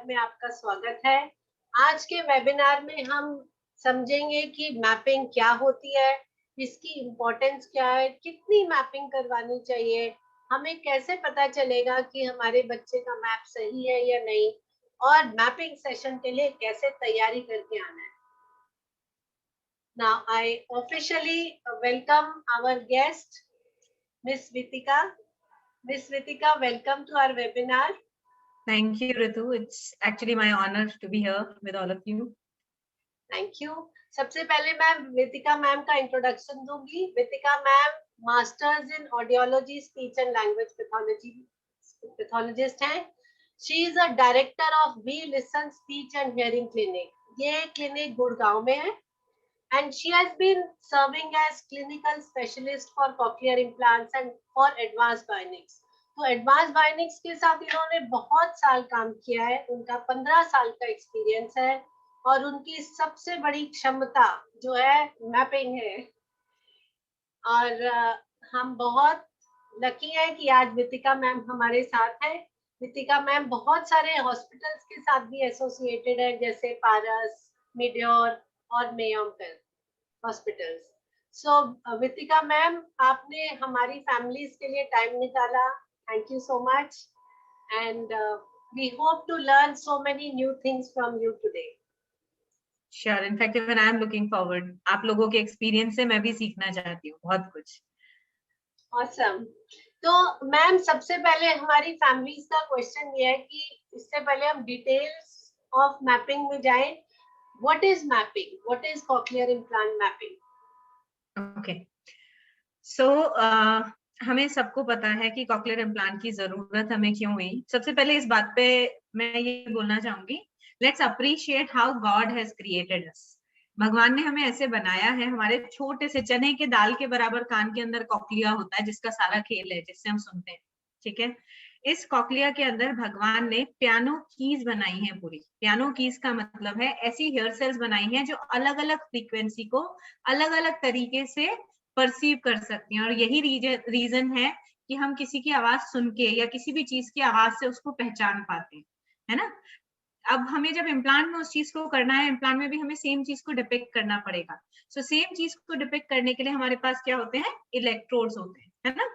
में आपका स्वागत है। आज के वेबिनार में हम समझेंगे कि मैपिंग क्या होती है, इसकी इम्पोर्टेंस क्या है, कितनी मैपिंग करवानी चाहिए, हमें कैसे पता चलेगा कि हमारे बच्चे का मैप सही है या नहीं, और मैपिंग सेशन के लिए कैसे तैयारी करके आना है। Now I officially welcome our guest, Miss Vitika. Miss Vitika, welcome to our webinar. Thank you, Ritu. It's actually my honor to be here with all of you. Thank you. सबसे पहले मैं वितिका मैम का introduction दूंगी। Vitika ma'am masters in audiology, speech and language pathologist हैं। She is a director of We Listen speech and hearing clinic. ये clinic Gurgaon में है and she has been serving as clinical specialist for cochlear implants and for Advanced Bionics. तो Advanced Bionics के साथ इन्होंने बहुत साल काम किया है। उनका 15 साल का एक्सपीरियंस है और उनकी सबसे बड़ी क्षमता जो है मैपिंग है। और हम बहुत लकी हैं कि आज वितिका मैम हमारे साथ है। वितिका मैम बहुत सारे हॉस्पिटल्स के साथ भी एसोसिएटेड है, जैसे पारस, मेडियोर और Mayo hospitals. So Vitika ma'am, आपने हमारी फैमिलीज के लिए टाइम निकाला, thank you so much and we hope to learn so many new things from you today. Sure. In fact, even I am looking forward. आप लोगों के experience से मैं भी सीखना चाहती हूँ बहुत कुछ। Awesome. तो मैम, सबसे पहले हमारी फैमिलीज का क्वेश्चन ये है कि इससे पहले हम डिटेल्स ऑफ मैपिंग में जाएं। What is mapping? What is cochlear implant mapping? Okay, so हमें सबको पता है कि कॉक्लियर इम्प्लांट की जरूरत हमें क्यों हुई। सबसे पहले इस बात पे मैं ये बोलना चाहूंगी, let's appreciate how God has created us. भगवान ने हमें ऐसे बनाया है, हमारे छोटे से चने के दाल के बराबर कान के अंदर कॉक्लिया होता है, जिसका सारा खेल है, जिससे हम सुनते हैं। ठीक है, इस कॉक्लिया के अंदर भगवान ने पियानो कीज बनाई है। पूरी पियानो कीज का मतलब है ऐसी हेयर सेल्स बनाई हैं जो अलग अलग फ्रीक्वेंसी को अलग अलग तरीके से परसीव कर सकती हैं। और यही रीजन है कि हम किसी की आवाज सुन के या किसी भी चीज की आवाज से उसको पहचान पाते हैं, है ना। अब हमें जब इम्प्लांट में उस चीज को करना है, इम्प्लांट में भी हमें सेम चीज को डिपिक्ट करना पड़ेगा। सो सेम चीज को डिपिक्ट करने के लिए हमारे पास क्या होते हैं? इलेक्ट्रोड्स होते हैं, है ना।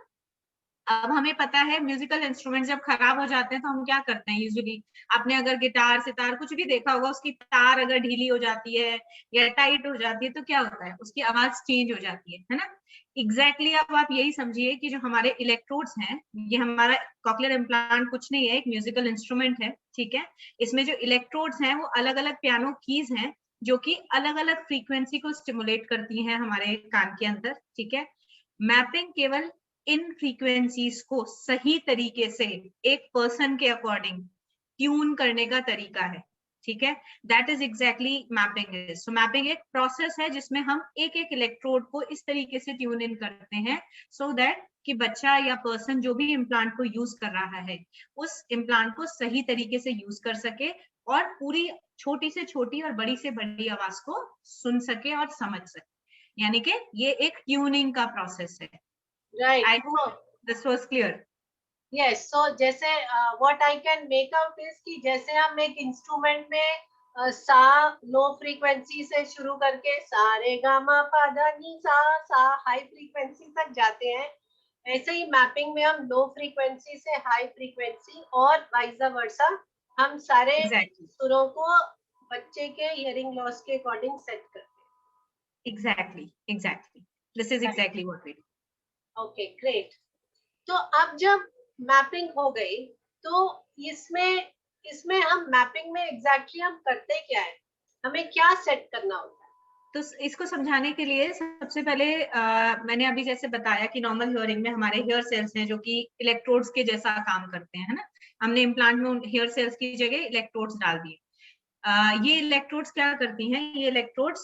अब हमें पता है म्यूजिकल इंस्ट्रूमेंट जब खराब हो जाते हैं तो हम क्या करते हैं यूजुअली। आपने अगर गिटार, सितार कुछ भी देखा होगा, उसकी तार अगर ढीली हो जाती है या टाइट हो जाती है तो क्या होता है? उसकी आवाज चेंज हो जाती है ना। एग्जैक्टली अब आप यही समझिए कि जो हमारे इलेक्ट्रोड्स हैं, ये हमारा कॉक्लियर इम्प्लांट कुछ नहीं है, एक म्यूजिकल इंस्ट्रूमेंट है। ठीक है, इसमें जो इलेक्ट्रोड्स हैं वो अलग अलग पियानो कीज हैं जो कि अलग अलग फ्रीक्वेंसी को स्टिमुलेट करती हैं हमारे कान के अंदर। ठीक है, मैपिंग केवल इन फ्रीक्वेंसीज को सही तरीके से एक पर्सन के अकॉर्डिंग ट्यून करने का तरीका है। ठीक है, that is exactly mapping is. So mapping एक प्रोसेस है जिसमें हम एक एक इलेक्ट्रोड को इस तरीके से ट्यून इन करते हैं सो दैट कि बच्चा या पर्सन जो भी इम्प्लांट को यूज कर रहा है उस इम्प्लांट को सही तरीके से यूज कर सके और पूरी छोटी से छोटी और बड़ी से बड़ी आवाज को सुन सके और समझ सके। यानी कि ये एक ट्यूनिंग का प्रोसेस है। Right. I hope this was clear. Yes. So जैसे what I can make out is कि जैसे हम एक इंस्ट्रूमेंट में सा लो फ्रीक्वेंसी से शुरू करके सा रे गा मा पा धा नी सा हाई फ्रीक्वेंसी तक जाते हैं, ऐसे ही मैपिंग में हम लो फ्रीक्वेंसी से हाई फ्रीक्वेंसी और वाइस वर्सा हम सारे Exactly. सुरों को बच्चे के हियरिंग लॉस के अकॉर्डिंग सेट करते हैं। Exactly. This is exactly what we do. Okay, great. तो अब जब मैपिंग हो गई तो इसमें इसमें हम मैपिंग में एग्जैक्टली हम करते क्या है, हमें क्या सेट करना होता है? तो इसको समझाने के लिए सबसे पहले मैंने अभी जैसे बताया कि नॉर्मल हियरिंग में हमारे हेयर सेल्स हैं जो कि इलेक्ट्रोड्स के जैसा काम करते हैं, है ना। हमने इम्प्लांट में हेयर सेल्स की जगह इलेक्ट्रोड्स डाल दिए। ये इलेक्ट्रोड्स क्या करती हैं? ये इलेक्ट्रोड्स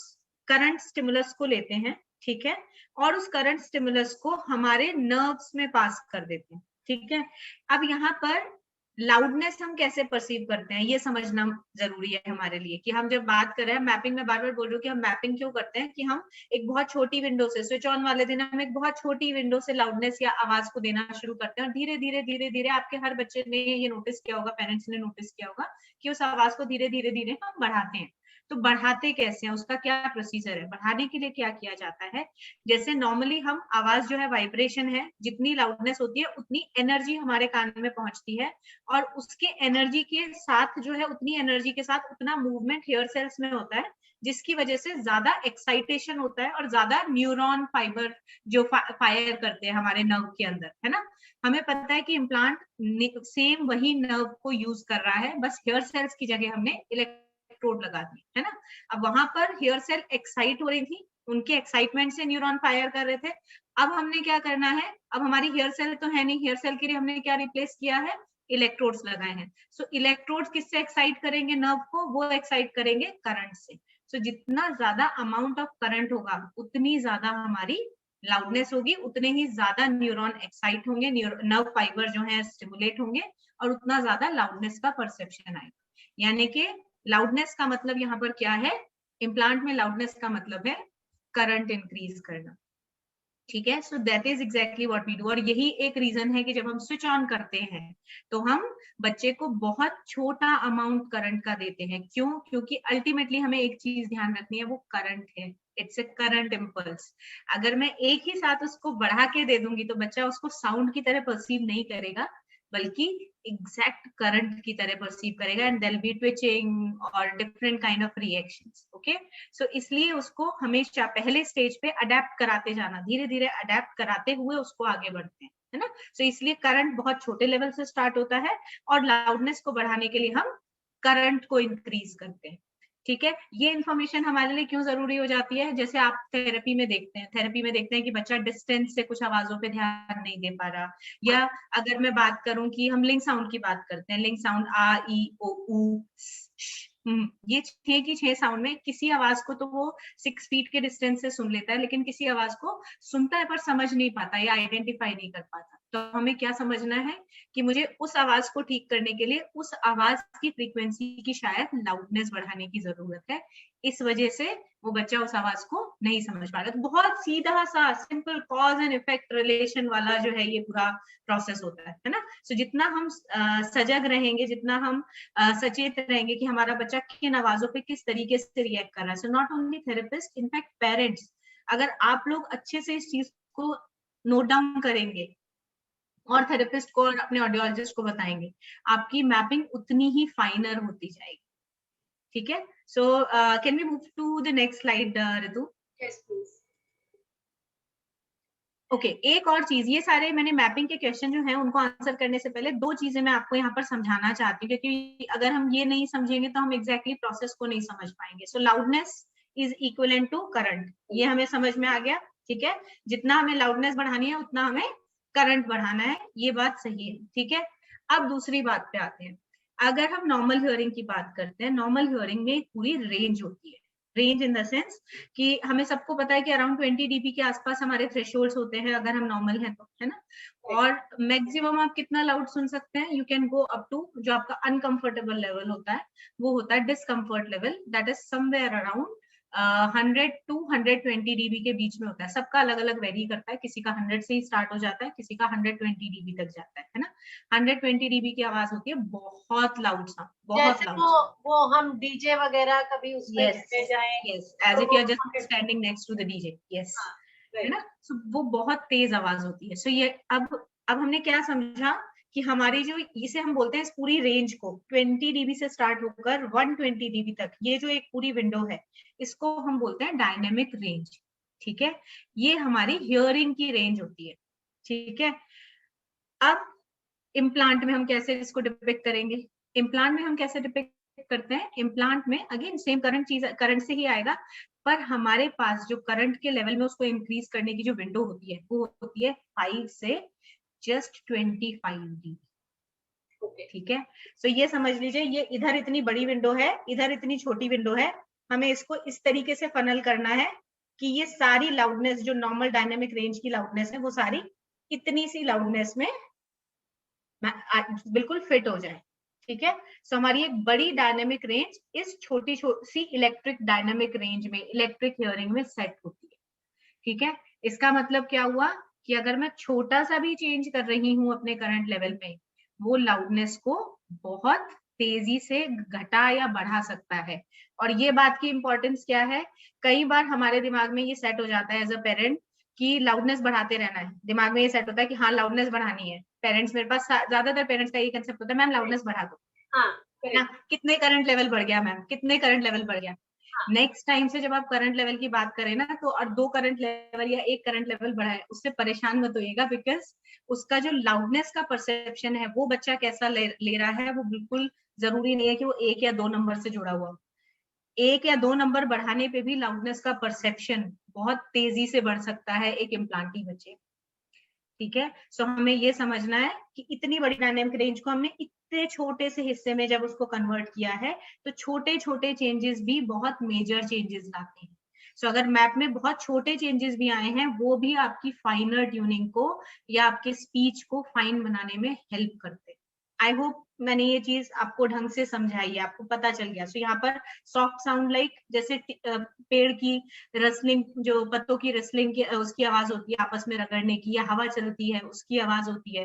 करंट स्टिमुलस को लेते हैं, ठीक है, और उस करंट स्टिमुलस को हमारे नर्व्स में पास कर देते हैं। ठीक है, अब यहाँ पर लाउडनेस हम कैसे परसीव करते हैं ये समझना जरूरी है हमारे लिए। कि हम जब बात कर रहे हैं मैपिंग में, बार बार बोल रही हूँ कि हम मैपिंग क्यों करते हैं, कि हम एक बहुत छोटी विंडो से, स्विच ऑन वाले दिन हम एक बहुत छोटी विंडो से लाउडनेस या आवाज को देना शुरू करते हैं और धीरे धीरे धीरे धीरे आपके हर बच्चे ने ये नोटिस किया होगा, पेरेंट्स ने नोटिस किया होगा कि उस आवाज को धीरे धीरे धीरे हम बढ़ाते हैं। तो बढ़ाते कैसे हैं, उसका क्या प्रोसीजर है, बढ़ाने के लिए क्या किया जाता है। जैसे नॉर्मली हम आवाज जो है वाइब्रेशन है, जितनी लाउडनेस होती है उतनी एनर्जी हमारे कान में पहुंचती है, और उसके एनर्जी के साथ जो है उतनी एनर्जी के साथ उतना मूवमेंट हेयर सेल्स में होता है, जिसकी वजह से ज्यादा एक्साइटेशन होता है और ज्यादा न्यूरॉन फाइबर जो फायर करते हैं हमारे नर्व के अंदर, है ना। हमें पता है कि इम्प्लांट सेम वही नर्व को यूज कर रहा है, बस हेयर सेल्स की जगह हमने इलेक्ट्रोड लगा दी, है ना। अब वहां पर हेयर सेल एक्साइट हो रही थी, उनके एक्साइटमेंट से न्यूरॉन फायर कर रहे थे। अब हमने क्या करना है, अब हमारी हेयर सेल तो है नहीं, हेयर सेल के लिए हमने क्या रिप्लेस किया है, इलेक्ट्रोड्स लगाए हैं। सो इलेक्ट्रोड्स किससे एक्साइट करेंगे नर्व को, वो एक्साइट करेंगे करंट से। सो जितना ज्यादा अमाउंट ऑफ करंट होगा उतनी ज्यादा हमारी लाउडनेस होगी, उतने ही ज्यादा न्यूरॉन एक्साइट होंगे, नर्व फाइबर जो है स्टिमुलेट होंगे, और उतना ज्यादा लाउडनेस का परसेप्शन आएगा। यानी कि लाउडनेस का मतलब यहाँ पर क्या है, इम्प्लांट में लाउडनेस का मतलब है करंट इंक्रीज करना, ठीक है। So that is exactly what we do, और यही एक रीजन है कि जब हम स्विच ऑन करते हैं तो हम बच्चे को बहुत छोटा अमाउंट करंट का देते हैं। क्यों? क्योंकि अल्टीमेटली हमें एक चीज ध्यान रखनी है, वो करंट है, इट्स ए करंट इम्पल्स। अगर मैं एक ही साथ उसको बढ़ा के दे दूंगी तो बच्चा उसको साउंड की तरह परसीव नहीं करेगा, बल्कि एग्जैक्ट करंट की तरह परसीव करेगा, एंड देयर बी ट्विचिंग और different kind of reactions. Okay, so इसलिए उसको हमेशा पहले स्टेज पे अडेप्ट कराते जाना, धीरे धीरे अडेप्ट कराते हुए उसको आगे बढ़ते हैं, है ना। सो इसलिए करंट बहुत छोटे लेवल से स्टार्ट होता है, और लाउडनेस को बढ़ाने के लिए हम करंट को इंक्रीज करते हैं, ठीक है। ये इन्फॉर्मेशन हमारे लिए क्यों जरूरी हो जाती है, जैसे आप थेरेपी में देखते हैं कि बच्चा डिस्टेंस से कुछ आवाजों पे ध्यान नहीं दे पा रहा, या अगर मैं बात करूं कि हम लिंक साउंड की बात करते हैं, लिंक साउंड आ ई ओ ऊ ये 6 की 6 साउंड में किसी आवाज को तो वो 6 फीट के डिस्टेंस से सुन लेता है, लेकिन किसी आवाज को सुनता है पर समझ नहीं पाता या आइडेंटिफाई नहीं कर पाता। तो हमें क्या समझना है कि मुझे उस आवाज को ठीक करने के लिए उस आवाज की फ्रीक्वेंसी की शायद लाउडनेस बढ़ाने की जरूरत है, इस वजह से वो बच्चा उस आवाज को नहीं समझ पा रहा। तो बहुत सीधा सा simple cause and effect relation वाला जो है ये पूरा प्रोसेस होता है ना। सो जितना हम सजग रहेंगे, जितना हम सचेत रहेंगे कि हमारा बच्चा किन आवाजों पे किस तरीके से रिएक्ट कर रहा है, so not only therapist, in fact parents, अगर आप लोग अच्छे से इस चीज को नोट डाउन करेंगे और थेरेपिस्ट को और अपने ऑडियोलॉजिस्ट को बताएंगे, आपकी मैपिंग उतनी ही फाइनर होती जाएगी, ठीक है। So can we move to the next slide Ritu? Yes please. Okay, एक और चीज, ये सारे मैंने मैपिंग के क्वेश्चन जो हैं उनको आंसर करने से पहले दो चीजें मैं आपको यहाँ पर समझाना चाहती हूँ, क्योंकि अगर हम ये नहीं समझेंगे तो हम एग्जैक्टली प्रोसेस को नहीं समझ पाएंगे। So loudness is equivalent to current, ये हमें समझ में आ गया, ठीक है। जितना हमें लाउडनेस बढ़ानी है उतना हमें करंट बढ़ाना है, ये बात सही है, ठीक है। अब दूसरी बात पे आते हैं। अगर हम नॉर्मल हियरिंग की बात करते हैं, नॉर्मल हियरिंग में एक पूरी रेंज होती है। रेंज इन द सेंस कि हमें सबको पता है कि अराउंड 20 dB के आसपास हमारे थ्रेशोल्ड्स होते हैं अगर हम नॉर्मल हैं तो, है ना। और मैक्सिमम आप कितना लाउड सुन सकते हैं, you can go up to, जो आपका अनकंफर्टेबल लेवल होता है वो होता है discomfort level, that is somewhere around 100 to 120 dB के बीच में होता है। सबका अलग अलग वेरी करता है, किसी का 100 से ही स्टार्ट हो जाता है, किसी का 120 dB तक जाता है ना। 120 dB की आवाज होती है बहुत लाउड साउंड, बहुत जैसे लाउड। वो हम डीजे वगैरह कभी उसमें Yes, चले जाएं yes, as तो if you're just standing next to the DJ. Yes, हाँ, है right. ना। सो वो बहुत तेज आवाज होती है। सो ये अब हमने क्या समझा कि हमारी जो, इसे हम बोलते हैं इस पूरी रेंज को 20 dB से स्टार्ट होकर 120 dB तक, ये जो एक पूरी विंडो है इसको हम बोलते हैं डायनेमिक रेंज, ठीक है। ये हमारी हियरिंग की रेंज होती है, ठीक है। अब इम्प्लांट में हम कैसे इसको डिपिक्ट करेंगे, इम्प्लांट में हम कैसे डिपिक्ट करते हैं, इम्प्लांट में अगेन सेम करंट से ही आएगा, पर हमारे पास जो करंट के लेवल में उसको इंक्रीज करने की जो विंडो होती है वो होती है 5 से जस्ट 25 dB, ठीक है। सो ये समझ लीजिए, ये इधर इतनी बड़ी विंडो है, इधर इतनी छोटी विंडो है, हमें इसको इस तरीके से फनल करना है कि ये सारी लाउडनेस जो नॉर्मल डायनेमिक रेंज की लाउडनेस है वो सारी इतनी सी लाउडनेस में बिल्कुल फिट हो जाए, ठीक है। सो हमारी एक बड़ी डायनेमिक रेंज इस छोटी सी इलेक्ट्रिक डायनेमिक रेंज में, इलेक्ट्रिक हियरिंग में सेट होती है, ठीक है। इसका मतलब क्या हुआ कि अगर मैं छोटा सा भी चेंज कर रही हूँ अपने करंट लेवल में, वो लाउडनेस को बहुत तेजी से घटा या बढ़ा सकता है। और ये बात की इंपॉर्टेंस क्या है, कई बार हमारे दिमाग में ये सेट हो जाता है एज अ पेरेंट कि लाउडनेस बढ़ाते रहना है, दिमाग में ये सेट होता है कि हाँ लाउडनेस बढ़ानी है। पेरेंट्स, मेरे पास ज्यादातर पेरेंट्स का ये कंसेप्ट होता है, मैम लाउडनेस बढ़ा दो, है ना, कितने करंट लेवल बढ़ गया मैम, कितने करंट लेवल बढ़ गया। नेक्स्ट टाइम से जब आप करंट लेवल की बात करें ना, तो और 2 करंट लेवल या 1 करंट लेवल बढ़ा है, उससे परेशान मत होइएगा, बिकॉज उसका जो लाउडनेस का परसेप्शन है वो बच्चा कैसा ले रहा है, वो बिल्कुल जरूरी नहीं है कि वो 1 या 2 नंबर से जुड़ा हुआ। 1 या 2 नंबर बढ़ाने पे भी लाउडनेस का परसेप्शन बहुत तेजी से बढ़ सकता है एक इम्प्लांटी बच्चे। ठीक है, सो हमें ये समझना है कि इतनी बड़ी डायनेमिक रेंज को हमने इतने छोटे से हिस्से में जब उसको कन्वर्ट किया है, तो छोटे छोटे चेंजेस भी बहुत मेजर चेंजेस लाते हैं। सो अगर मैप में बहुत छोटे चेंजेस भी आए हैं, वो भी आपकी फाइनर ट्यूनिंग को या आपके स्पीच को फाइन बनाने में हेल्प करते हैं। आई होप मैंने ये चीज आपको ढंग से समझाई है, आपको पता चल गया। सो यहाँ पर सॉफ्ट साउंड लाइक जैसे पेड़ की रसलिंग, जो पत्तों की रसलिंग की उसकी आवाज होती है आपस में रगड़ने की, या हवा चलती है उसकी आवाज होती है।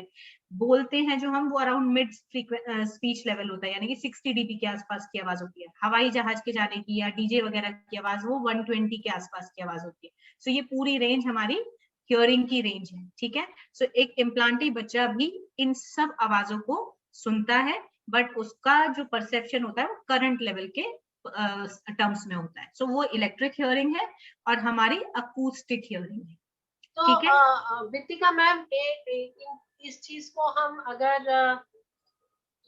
बोलते हैं जो हम, वो अराउंड मिड स्पीच लेवल होता है, यानी कि 60 dB के आसपास की आवाज होती है। हवाई जहाज के जाने की या डीजे वगैरह की आवाज वो 120 के आसपास की आवाज होती है। सो ये पूरी रेंज हमारी हियरिंग की रेंज है। ठीक है, सो एक इम्प्लांटी बच्चा भी इन सब आवाजों को सुनता है, बट उसका जो परसेप्शन होता है वो करंट लेवल के टर्म्स में होता है। सो वो इलेक्ट्रिक हियरिंग है और हमारी अकूस्टिक हियरिंग है। तो ठीक है, वितिका मैम, इस चीज को हम अगर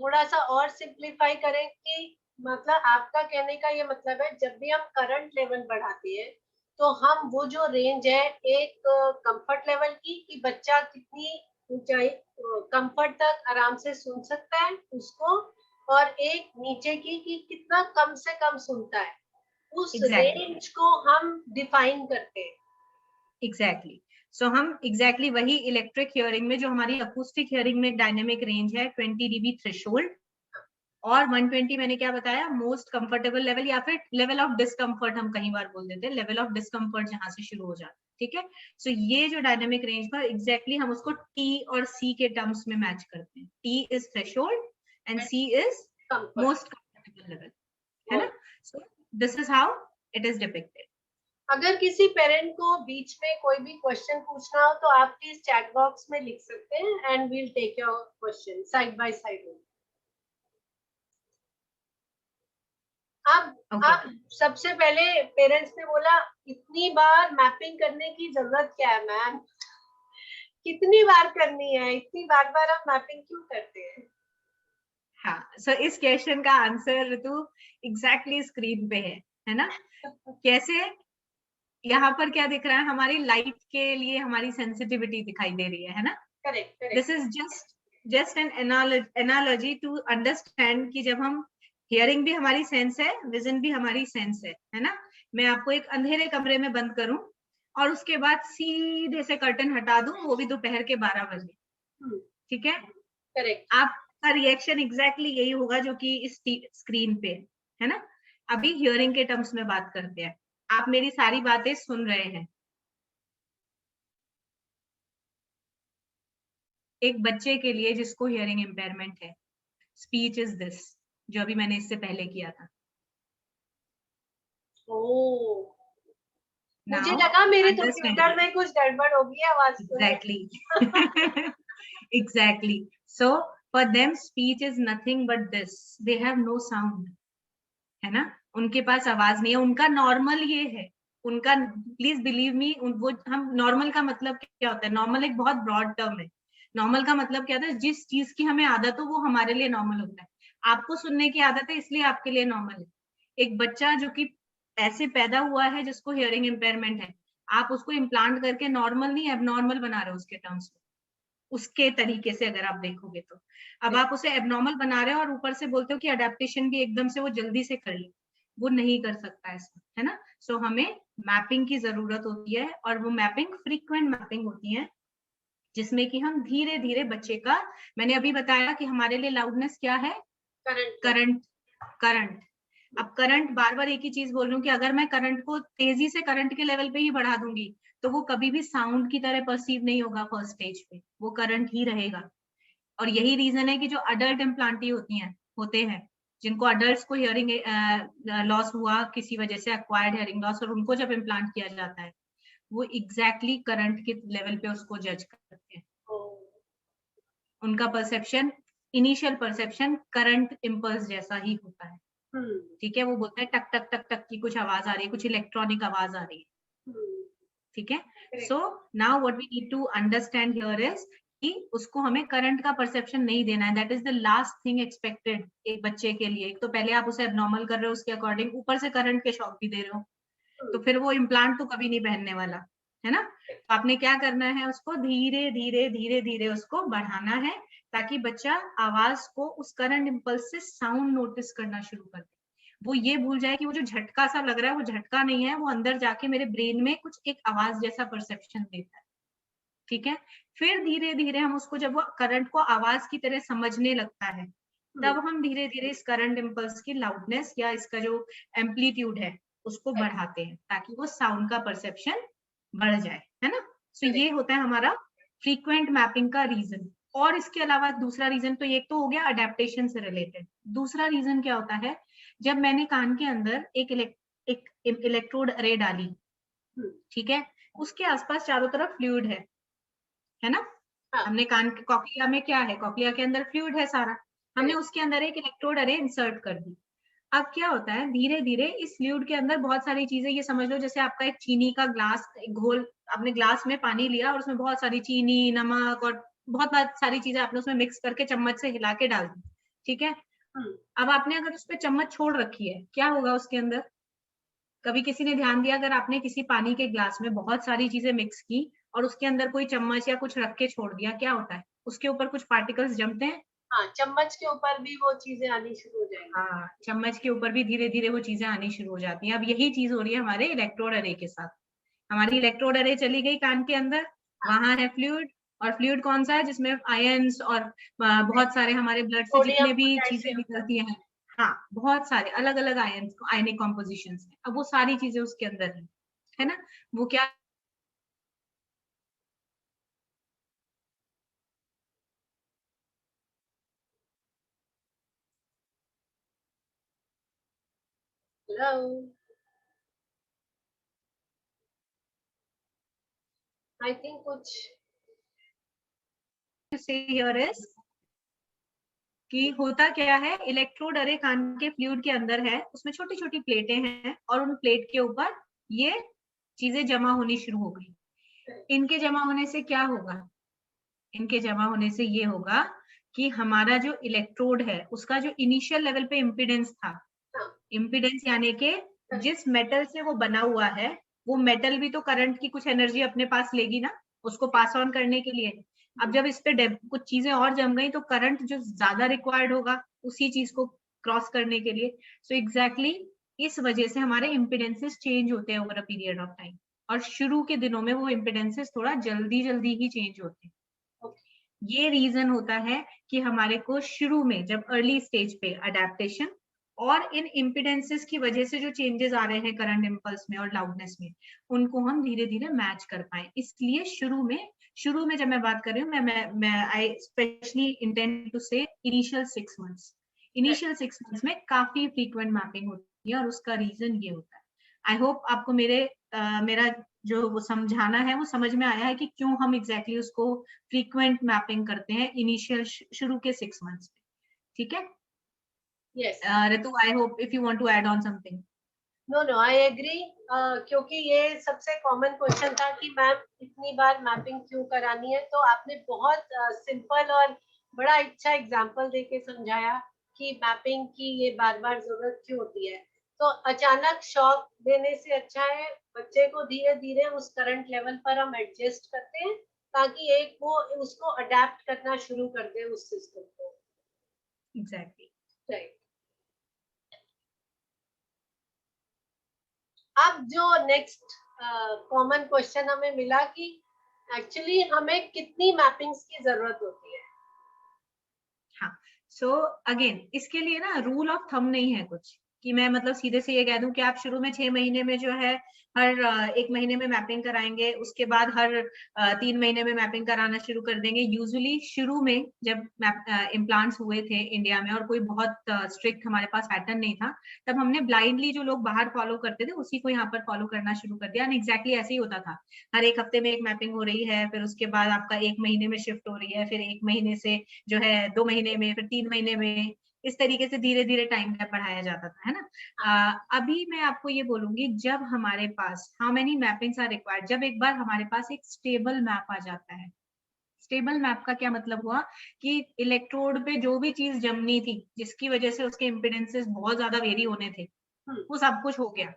थोड़ा सा और सिंप्लीफाई करें कि मतलब आपका कहने का ये मतलब है, जब भी हम करंट लेवल बढ़ाते हैं तो हम वो जो रेंज है एक कंफर्ट लेवल की, कि बच्चा कितनी ऊंचाई कंफर्ट तक आराम से सुन सकता है उसको, और एक नीचे की कि कितना कम से कम सुनता है, उस रेंज को हम डिफाइन करते हैं। एग्जैक्टली। सो हम एग्जैक्टली वही इलेक्ट्रिक हियरिंग में, जो हमारी अकूस्टिक हियरिंग में डायनेमिक रेंज है 20 dB थ्रेशोल्ड, और 120 मैंने क्या बताया, मोस्ट कंफर्टेबल लेवल, या फिर लेवल ऑफ डिस्कम्फर्ट हम कई बार बोल देते हैं, लेवल ऑफ डिस्कम्फर्ट जहां से शुरू हो जाता है। ठीक है, सो ये जो डायनेमिक रेंज पर एग्जैक्टली हम उसको टी और सी के टर्म्स में मैच करते हैं। T is threshold and C is most comfortable level, है ना। So this is how it is depicted. अगर किसी पेरेंट को बीच में कोई भी क्वेश्चन पूछना हो तो आप प्लीज चैट बॉक्स में लिख सकते हैं and we'll take your question side by side. अब सबसे पहले पेरेंट्स ने बोला इतनी बार मैपिंग करने की जरूरत क्या है मैम, कितनी बार करनी है, इतनी बार बार हम मैपिंग क्यों करते हैं? हाँ, सो इस क्वेश्चन का आंसर ऋतु एग्जैक्टली स्क्रीन पे है ना। कैसे, यहाँ पर क्या दिख रहा है, हमारी लाइट के लिए हमारी सेंसिटिविटी दिखाई दे रही है ना। Correct. This is just an analogy to understand कि जब हम, हियरिंग भी हमारी सेंस है, विजन भी हमारी सेंस है ना। मैं आपको एक अंधेरे कमरे में बंद करूं और उसके बाद सीधे से कर्टन हटा दूं, वो भी दोपहर के 12 बजे, ठीक है, करेक्ट। आपका रिएक्शन एग्जैक्टली यही होगा जो कि इस स्क्रीन पे है ना। अभी हियरिंग के टर्म्स में बात करते हैं, आप मेरी सारी बातें सुन रहे हैं। एक बच्चे के लिए जिसको हियरिंग इम्पेयरमेंट है, स्पीच इज दिस, जो अभी मैंने इससे पहले किया था। ओह, मुझे Now, लगा मेरे understand. कंप्यूटर में कुछ गड़बड़ हो गई आवाज को। Exactly. Exactly. So for them, speech is nothing but this. They have no sound. है ना, उनके पास आवाज नहीं है, उनका नॉर्मल ये है, उनका, प्लीज बिलीव मी, वो, हम नॉर्मल का मतलब क्या होता है, नॉर्मल एक बहुत ब्रॉड टर्म है। नॉर्मल का मतलब क्या होता है, जिस चीज की हमें आदत हो वो हमारे लिए नॉर्मल होता है। आपको सुनने की आदत है इसलिए आपके लिए नॉर्मल है। एक बच्चा जो कि ऐसे पैदा हुआ है जिसको हियरिंग इम्पेयरमेंट है, आप उसको इम्प्लांट करके नॉर्मल नहीं एबनॉर्मल बना रहे हो उसके टर्म्स में, उसके तरीके से अगर आप देखोगे तो। अब आप उसे एबनॉर्मल बना रहे हो और ऊपर से बोलते हो कि अडेप्टेशन भी एकदम से वो जल्दी से कर ले, वो नहीं कर सकता ऐसा, है ना। सो हमें मैपिंग की जरूरत होती है, और वो मैपिंग फ्रीक्वेंट मैपिंग होती है, जिसमें कि हम धीरे धीरे बच्चे का, मैंने अभी बताया कि हमारे लिए लाउडनेस क्या है, करंट। करंट, अब करंट, बार बार एक ही चीज बोल रही हूँ कि अगर मैं करंट को तेजी से करंट के लेवल पे ही बढ़ा दूंगी तो वो कभी भी साउंड की तरह परसीव नहीं होगा फर्स्ट स्टेज पे, वो करंट ही रहेगा। और यही रीजन है कि जो अडल्ट इम्प्लांटी होती हैं, होते हैं, जिनको अडल्ट को हियरिंग लॉस हुआ किसी वजह से, एक्वायर्ड हियरिंग लॉस, और उनको जब इम्प्लांट किया जाता है वो एग्जैक्टली करंट के लेवल पे उसको जज करते हैं। उनका perception, initial perception current impulse जैसा ही होता है। ठीक है, वो बोलते हैं टक टक टक टक की कुछ आवाज आ रही है, कुछ इलेक्ट्रॉनिक आवाज आ रही है। ठीक है, so now what we need to understand here is कि उसको हमें करंट का परसेप्शन नहीं देना है। That is the last thing expected एक बच्चे के लिए। तो पहले आप उसे एबनॉर्मल कर रहे हो, उसके अकॉर्डिंग ऊपर से करंट के शॉक भी दे रहे हो, तो फिर वो इम्प्लांट तो कभी नहीं पहनने वाला है ना। तो आपने क्या करना है, उसको धीरे धीरे धीरे धीरे उसको बढ़ाना है, ताकि बच्चा आवाज को उस करंट इम्पल्स से साउंड नोटिस करना शुरू कर दे। वो ये भूल जाए कि वो जो झटका सा लग रहा है वो झटका नहीं है, वो अंदर जाके मेरे ब्रेन में कुछ एक आवाज जैसा परसेप्शन देता है। ठीक है, फिर धीरे धीरे हम उसको, जब वो करंट को आवाज की तरह समझने लगता है, तब हम धीरे धीरे इस करंट इम्पल्स की लाउडनेस या इसका जो एम्पलीट्यूड है उसको बढ़ाते हैं, ताकि वो साउंड का परसेप्शन बढ़ जाए, है ना। सो ये होता है हमारा फ्रीक्वेंट मैपिंग का रीजन। और इसके अलावा दूसरा रीजन, तो ये तो हो गया अडेप्टेशन से रिलेटेड। दूसरा रीजन क्या होता है, जब मैंने कान के अंदर एक इलेक्ट्रोड अरे डाली, ठीक है, उसके आसपास चारों तरफ फ्लूइड है ना। हमने कान के कॉक्लिया में क्या है, कॉक्लिया के अंदर फ्लूइड है सारा, हमने उसके अंदर एक इलेक्ट्रोड अरे इंसर्ट कर दी। अब क्या होता है, धीरे धीरे इस फ्लूइड के अंदर बहुत सारी चीजें, ये समझ लो जैसे आपका एक चीनी का ग्लास, घोल, आपने ग्लास में पानी लिया और उसमें बहुत सारी चीनी, नमक और बहुत सारी चीजें आपने उसमें मिक्स करके चम्मच से हिला के डाल दी। ठीक है, अब आपने अगर उस पर चम्मच छोड़ रखी है, क्या होगा उसके अंदर। कभी किसी ने ध्यान दिया, अगर आपने किसी पानी के ग्लास में बहुत सारी चीजें मिक्स की और उसके अंदर कोई चम्मच या कुछ रख के छोड़ दिया, क्या होता है, उसके ऊपर कुछ पार्टिकल्स जमते हैं। हाँ, चम्मच के ऊपर भी वो चीजें आनी शुरू हो जाएंगी। हाँ, चम्मच के ऊपर भी धीरे धीरे वो चीजें आनी शुरू हो जाती हैं। अब यही चीज हो रही है हमारे इलेक्ट्रोड अरे के साथ। हमारी इलेक्ट्रोड अरे चली गई कान के अंदर, वहां है फ्लूइड, और फ्लूइड कौन सा है, जिसमें आयंस और बहुत सारे हमारे ब्लड से जितने भी चीजें निकलती हैं, हाँ, बहुत सारे अलग अलग आयंस, आयनिक कॉम्पोजिशन है, अब वो सारी चीजें उसके अंदर है ना। वो क्या, Hello. I think कुछ कि होता क्या है, इलेक्ट्रोड अरे कान के फ्लूइड के अंदर है, उसमें छोटी छोटी प्लेटें हैं, और उन प्लेट के ऊपर ये चीजें जमा होनी शुरू हो गई। इनके जमा होने से क्या होगा, इनके जमा होने से ये होगा कि हमारा जो इलेक्ट्रोड है उसका जो इनिशियल लेवल पे इम्पीडेंस था, इम्पीडेंस यानी कि जिस मेटल से वो बना हुआ है, वो मेटल भी तो करंट की कुछ एनर्जी अपने पास लेगी ना, उसको पास ऑन करने के लिए। अब जब इस पे कुछ चीजें और जम गई, तो करंट जो ज्यादा रिक्वायर्ड होगा उसी चीज को क्रॉस करने के लिए। सो एग्जैक्टली इस वजह से हमारे इम्पीडेंसेस चेंज होते हैं over a period of time, और शुरू के दिनों में वो इम्पीडेंसेस थोड़ा जल्दी जल्दी ही चेंज होते हैं। ये रीजन होता है कि हमारे को शुरू में, जब अर्ली स्टेज पे अडेप्टेशन और इन इम्पीडेंसेस की वजह से जो चेंजेस आ रहे हैं करंट इम्पल्स में और लाउडनेस में, उनको हम धीरे धीरे मैच कर पाए। इसलिए शुरू में जब मैं बात कर रही हूँ, मैं आई स्पेशली इंटेंड टू से इनिशियल 6 मंथ्स, इनिशियल 6 मंथ्स में काफी फ्रीक्वेंट मैपिंग होती है, और उसका रीजन ये होता है। आई होप आपको मेरा जो वो समझाना है वो समझ में आया है कि क्यों हम एग्जैक्टली उसको फ्रीक्वेंट मैपिंग करते हैं इनिशियल शुरू के 6 मंथ्स में। ठीक है, yes. Ritu, I hope if you want to add on something. No I agree, क्योंकि ये सबसे कॉमन क्वेश्चन था कि मैम इतनी बार मैपिंग क्यों करानी है, तो आपने बहुत सिंपल और बड़ा अच्छा एग्जांपल देके समझाया कि मैपिंग की ये बार बार जरूरत क्यों होती है। तो अचानक शॉक देने से अच्छा है बच्चे को धीरे धीरे उस करंट लेवल पर हम एडजस्ट करते हैं, ताकि एक वो उसको अडेप्ट करना शुरू कर दे उस सिस्टम को। Exactly, right. अब जो नेक्स्ट कॉमन क्वेश्चन हमें मिला कि एक्चुअली हमें कितनी मैपिंग्स की जरूरत होती है। हाँ, सो अगेन इसके लिए ना रूल ऑफ थंब नहीं है कुछ, कि मैं मतलब सीधे से ये कह दूं कि आप शुरू में 6 महीने में जो है हर 1 महीने में मैपिंग कराएंगे, उसके बाद हर 3 महीने में मैपिंग कराना शुरू कर देंगे। यूजुअली शुरू में जब इम्प्लांट्स हुए थे इंडिया में और कोई बहुत स्ट्रिक्ट हमारे पास पैटर्न नहीं था, तब हमने ब्लाइंडली जो लोग बाहर फॉलो करते थे उसी को यहाँ पर फॉलो करना शुरू कर दिया। एंड एग्जैक्टली ऐसे ही होता था, हर 1 हफ्ते में एक मैपिंग हो रही है, फिर उसके बाद आपका 1 महीने में शिफ्ट हो रही है, फिर 1 महीने से जो है 2 महीने में, फिर 3 महीने में, इस तरीके से धीरे धीरे टाइम गैप बढ़ाया जाता था, है ना। अभी मैं आपको ये बोलूंगी, जब हमारे पास how many mappings are required, जब एक बार हमारे पास एक स्टेबल मैप आ जाता है। स्टेबल मैप का क्या मतलब हुआ कि इलेक्ट्रोड पे जो भी चीज जमनी थी, जिसकी वजह से उसके इम्पिडेंसेस बहुत ज्यादा वेरी होने थे, वो सब कुछ हो गया।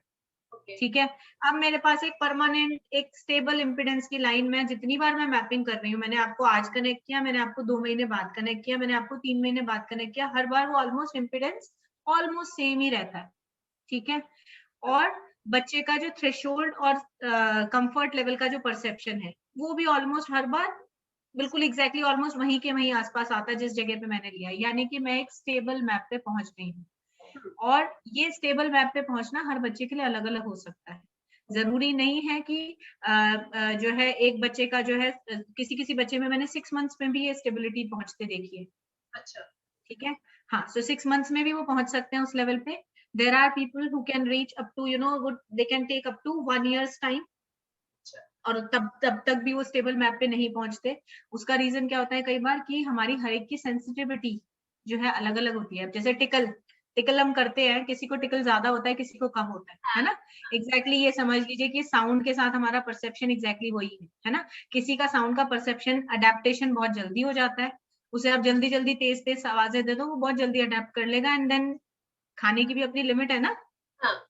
ठीक है, अब मेरे पास एक परमानेंट, एक स्टेबल इम्पिडेंस की लाइन में जितनी बार मैं मैपिंग कर रही हूँ, मैंने आपको आज कनेक्ट किया, मैंने आपको 2 महीने बाद कनेक्ट किया, मैंने आपको 3 महीने बाद कनेक्ट किया, हर बार वो ऑलमोस्ट इम्पिडेंस ऑलमोस्ट सेम ही रहता है। ठीक है, और बच्चे का जो थ्रेशोल्ड और कंफर्ट लेवल का जो परसेप्शन है, वो भी ऑलमोस्ट हर बार बिल्कुल एग्जैक्टली ऑलमोस्ट वहीं के वहीं आसपास आता है जिस जगह पे मैंने लिया, यानी कि मैं एक स्टेबल मैप पे पहुंच गई हूँ। और ये स्टेबल मैप पे पहुंचना हर बच्चे के लिए अलग अलग हो सकता है। जरूरी नहीं है कि जो है एक बच्चे का जो है, किसी किसी बच्चे में मैंने 6 मंथ्स में भी ये स्टेबिलिटी पहुंचते देखी है। अच्छा, ठीक है, हाँ, सो 6 मंथ्स में भी वो पहुंच सकते हैं उस लेवल पे। There are people who can reach up to they can take up to 1 years time, और तब तक भी वो स्टेबल मैप पे नहीं पहुंचते। उसका रीजन क्या होता है, कई बार कि हमारी हर एक की सेंसिटिविटी जो है अलग अलग होती है। जैसे टिकल हम करते हैं, किसी को टिकल ज्यादा होता है, किसी को कम होता है ना। एग्जैक्टली ये समझ लीजिए कि साउंड के साथ हमारा परसेप्शन एग्जैक्टली वही है ना। किसी का साउंड का परसेप्शन अडेप्टेशन बहुत जल्दी हो जाता है, उसे आप जल्दी जल्दी तेज तेज आवाजें दे दो, वो बहुत जल्दी अडेप्ट कर लेगा। एंड देन खाने की भी अपनी लिमिट है ना,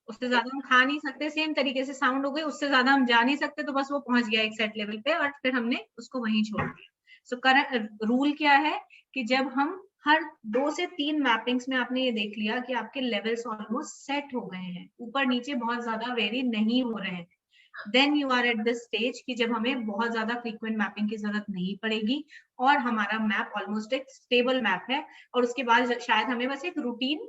उससे ज्यादा हम खा नहीं सकते। सेम तरीके से साउंड हो गई, उससे ज्यादा हम जा नहीं सकते, तो बस वो पहुंच गया एक सेट लेवल पे और फिर हमने उसको वहीं छोड़ दिया। सो करंट रूल क्या है कि जब हम हर 2 से 3 मैपिंग्स में आपने ये देख लिया कि आपके लेवल्स ऑलमोस्ट सेट हो गए हैं, ऊपर नीचे बहुत ज्यादा वेरी नहीं हो रहे हैं, then you are at the stage कि जब हमें बहुत ज्यादा फ्रीक्वेंट मैपिंग की जरूरत नहीं पड़ेगी और हमारा मैप ऑलमोस्ट एक स्टेबल मैप है। और उसके बाद शायद हमें बस एक रूटीन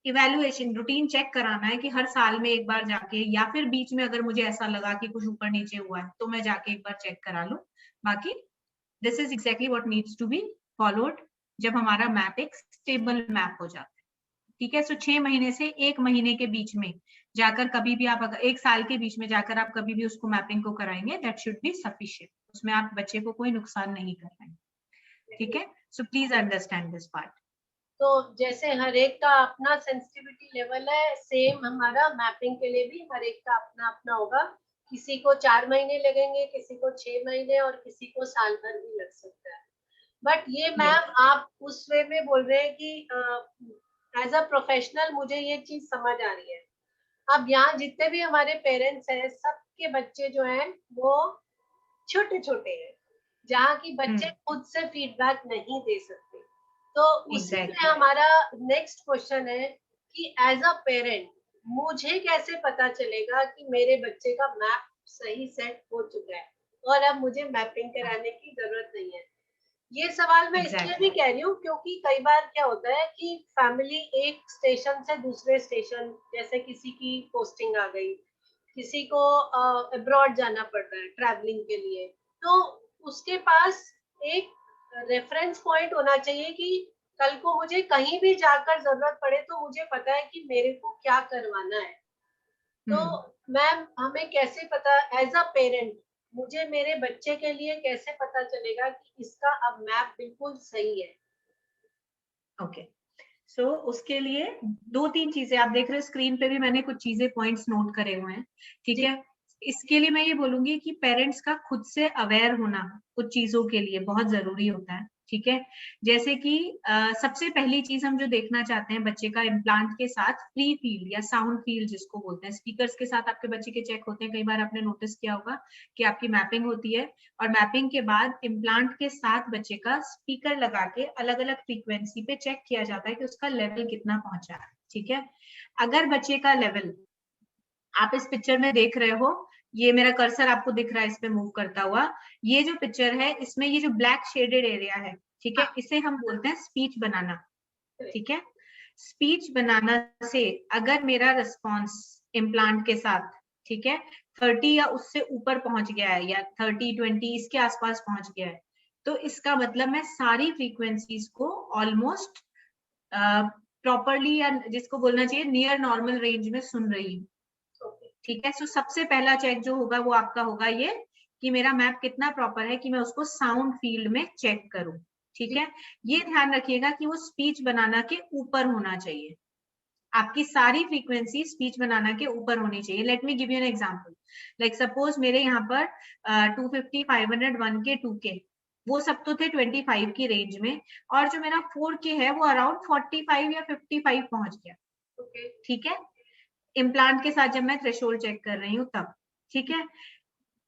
इवेल्युएशन, रूटीन चेक कराना है कि हर साल में एक बार जाके, या फिर बीच में अगर मुझे ऐसा लगा कि कुछ ऊपर नीचे हुआ है तो मैं जाके एक बार चेक करा लूं। बाकी this is exactly what needs to be followed जब हमारा मैप एक स्टेबल मैप हो जाता है। ठीक है, सो 6 महीने से 1 महीने के बीच में जाकर कभी भी आप, अगर 1 साल के बीच में जाकर आप कभी भी उसको मैपिंग को कराएंगे, दैट शुड बी सफिशिएंट। उसमें आप बच्चे को कोई नुकसान नहीं कर रहे हैं। ठीक है, so please understand this part. तो जैसे हर एक का अपना सेंसिटिविटी लेवल है, सेम हमारा मैपिंग के लिए भी हर एक का अपना अपना होगा। किसी को 4 महीने लगेंगे, किसी को 6 महीने, और किसी को साल भर भी लग सकता है। बट ये मैम आप उस वे में बोल रहे हैं कि एज अ प्रोफेशनल मुझे ये चीज समझ आ रही है। अब यहाँ जितने भी हमारे पेरेंट्स हैं, सबके बच्चे जो हैं वो छोटे छोटे हैं, जहाँ की बच्चे खुद से फीडबैक नहीं दे सकते। तो उसी में हमारा नेक्स्ट क्वेश्चन है कि एज अ पेरेंट मुझे कैसे पता चलेगा कि मेरे बच्चे का मैप सही सेट हो चुका है और अब मुझे मैपिंग कराने की जरूरत नहीं है। ये सवाल मैं इसलिए भी कह रही हूँ क्योंकि कई बार क्या होता है कि फैमिली एक स्टेशन से दूसरे स्टेशन, जैसे किसी की पोस्टिंग आ गई, किसी को अब्रॉड जाना पड़ रहा है ट्रैवलिंग के लिए, तो उसके पास एक रेफरेंस पॉइंट होना चाहिए कि कल को मुझे कहीं भी जाकर जरूरत पड़े तो मुझे पता है कि मेरे को क्या करवाना है। तो मैम हमें कैसे पता एज अ पेरेंट, मुझे मेरे बच्चे के लिए कैसे पता चलेगा कि इसका अब मैप बिल्कुल सही है? ओके, सो उसके लिए 2-3 चीजें आप देख रहे हो स्क्रीन पे भी, मैंने कुछ चीजें पॉइंट्स नोट करे हुए हैं। ठीक है, इसके लिए मैं ये बोलूंगी कि पेरेंट्स का खुद से अवेयर होना कुछ चीजों के लिए बहुत जरूरी होता है। ठीक है, जैसे कि सबसे पहली चीज हम जो देखना चाहते हैं बच्चे का इम्प्लांट के साथ, फ्री फील्ड या साउंड फील्ड जिसको बोलते हैं, स्पीकर्स के साथ आपके बच्चे के चेक होते हैं। कई बार आपने नोटिस किया होगा कि आपकी मैपिंग होती है और मैपिंग के बाद इम्प्लांट के साथ बच्चे का स्पीकर लगा के अलग अलग फ्रीक्वेंसी पे चेक किया जाता है कि उसका लेवल कितना पहुंचा है। ठीक है, अगर बच्चे का लेवल आप इस पिक्चर में देख रहे हो, ये मेरा कर्सर आपको दिख रहा है इस पे मूव करता हुआ, ये जो पिक्चर है इसमें ये जो ब्लैक शेडेड एरिया है, ठीक है, इसे हम बोलते हैं स्पीच बनाना। ठीक है, स्पीच बनाना से अगर मेरा रिस्पॉन्स इम्प्लांट के साथ, ठीक है, 30 या उससे ऊपर पहुंच गया है या 30-20 इसके आसपास पहुंच गया है, तो इसका मतलब मैं सारी फ्रीक्वेंसीज को ऑलमोस्ट प्रॉपरली या जिसको बोलना चाहिए नियर नॉर्मल रेंज में सुन रही हूँ। ठीक है, सो सबसे पहला चेक जो होगा वो आपका होगा ये कि मेरा मैप कितना प्रॉपर है, कि मैं उसको साउंड फील्ड में चेक करूं। ठीक है, ये ध्यान रखिएगा कि वो स्पीच बनाना के ऊपर होना चाहिए। आपकी सारी फ्रीक्वेंसी स्पीच बनाना के ऊपर होनी चाहिए। Let me give you an example. Like suppose मेरे यहाँ पर 250, 500, 1K, 2K वो सब तो थे 25 की रेंज में, और जो मेरा 4K है वो अराउंड 45 या 55 पहुंच गया। ठीक है, इम्प्लांट के साथ जब मैं थ्रेशोल्ड चेक कर रही हूँ तब। ठीक है,